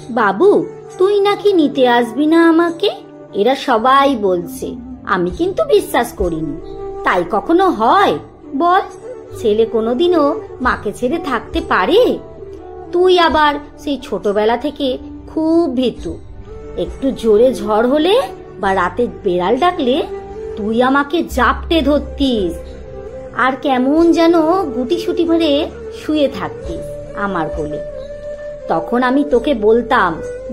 বাবু, তুই নাকি নিতে আসবি না আমাকে, এরা সবাই বলছে। আমি কিন্তু বিশ্বাস করিনি। তাই কখনো হয় বল? ছেলে কোনোদিনও মাকে ছেড়ে থাকতে পারে? তুই আবার সেই ছোটবেলা থেকে খুব ভীতু। একটু জোরে ঝড় হলে বা রাতে বেড়াল ডাকলে তুই আমাকে জাপটে ধরতিস, আর কেমন যেন গুটিসুটি ভরে শুয়ে থাকতিস আমার কোলে। তখন আমি তোকে বলতাম,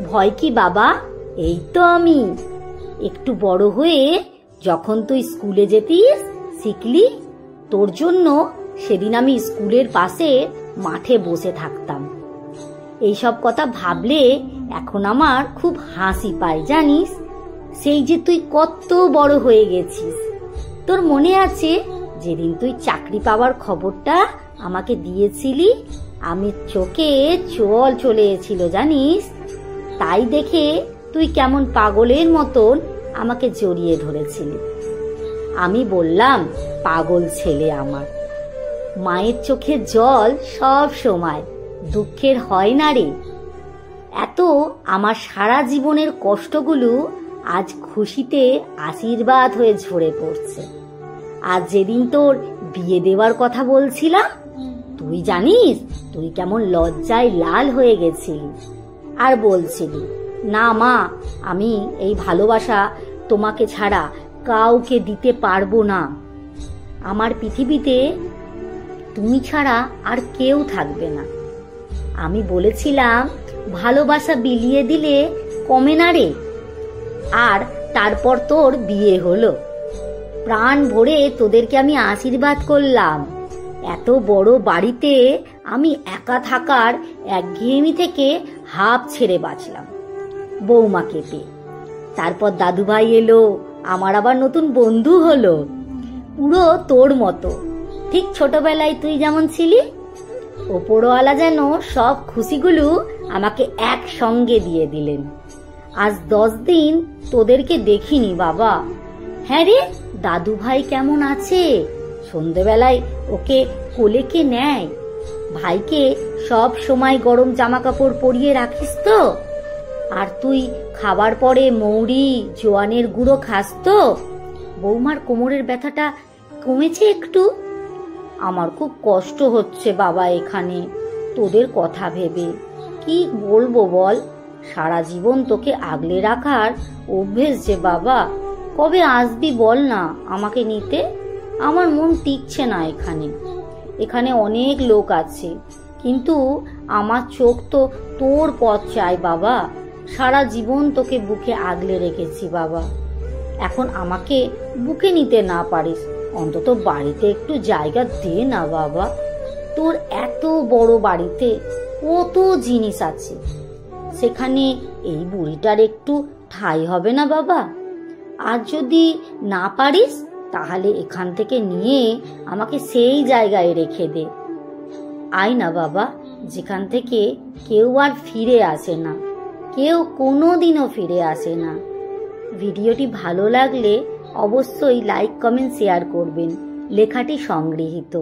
ভয় কি বাবা, এই তো আমি। একটু বড় হয়ে যখন তুই স্কুলে যেতিস, শিখলি, তোর জন্য সেদিন আমি স্কুলের পাশে মাঠে বসে থাকতাম। এইসব কথা ভাবলে এখন আমার খুব হাসি পায় জানিস। সেই যে তুই কত বড় হয়ে গেছিস। তোর মনে আছে যেদিন তুই চাকরি পাওয়ার খবরটা আমাকে দিয়েছিলি, আমি চোখে জল চলে এসেছিল জানিস। তাই দেখে তুই কেমন পাগলের মতন আমাকে জড়িয়ে ধরেছিলি। আমি বললাম, পাগল ছেলে আমার। মায়ের চোখের জল সব সময় দুঃখের হয় না রে। এত আমার সারা জীবনের কষ্টগুলো আজ খুশিতে আশীর্বাদ হয়ে ঝরে পড়ছে। আর যেদিন তোর বিয়ে দেওয়ার কথা বলছিলাম, তুই জানিস তুই কেমন লজ্জায় লাল হয়ে গেছিলি, আর বলছিলি, না মা, আমি এই ভালোবাসা তোমাকে ছাড়া কাউকে দিতে পারবো না। আমার পৃথিবীতে তুমি ছাড়া আর কেউ থাকবে না। আমি বলেছিলাম, ভালোবাসা বিলিয়ে দিলে কমে না রে। আর তারপর তোর বিয়ে হলো। প্রাণ ভরে তোদেরকে আমি আশীর্বাদ করলাম। এত বড় বাড়িতে আমি একা থাকার একঘেয়েমি থেকে হাঁপ ছেড়ে বাঁচলাম বৌমাকে পেয়ে। তারপর দাদুভাই এলো, আমার আবার নতুন বন্ধু হলো, পুরো তোর মতো, ঠিক ছোটবেলায় তুই যেমন ছিলি। ওপরওয়ালা যেন সব খুশিগুলো আমাকে একসঙ্গে দিয়ে দিলেন। আজ 10 দিন তোদেরকে দেখিনি বাবা। হ্যাঁ রে, দাদু ভাই কেমন আছে? সন্ধেবেলায় ওকে কোলে কে নেয়? ভাইকে সব সময় গরম জামা কাপড় পরিয়ে রাখিস তো? আর তুই খাবার পরে মৌরি, জোয়ানের গুঁড়ো খাস তো? বৌমার কোমরের ব্যথাটা কমেছে একটু? আমার খুব কষ্ট হচ্ছে বাবা এখানে তোদের কথা ভেবে। কি বলবো বল, সারা জীবন তোকে আগলে রাখার অভ্যেস যে বাবা। কবে আসবি বল না আমাকে নিতে? আমার মন টিকছে না এখানে। এখানে অনেক লোক আছে, কিন্তু আমার চোখ তো তোর পথ চাই বাবা। সারা জীবন তোকে বুকে আগলে রেখেছি বাবা। এখন আমাকে বুকে নিতে না পারিস, অন্তত বাড়িতে একটু জায়গা দে না বাবা। তোর এত বড় বাড়িতে কত জিনিস আছে, সেখানে এই বুড়িটার একটু ঠাঁই হবে না বাবা? আর যদি না পারিস তাহলে এখান থেকে নিয়ে আমাকে সেই জায়গায় রেখে দে। আয় না বাবা, যেখান থেকে কেউ আর ফিরে আসে না, কেউ কোনোদিনও ফিরে আসে না। ভিডিওটি ভালো লাগলে অবশ্যই লাইক, কমেন্ট, শেয়ার করবেন। লেখাটি সংগৃহীত।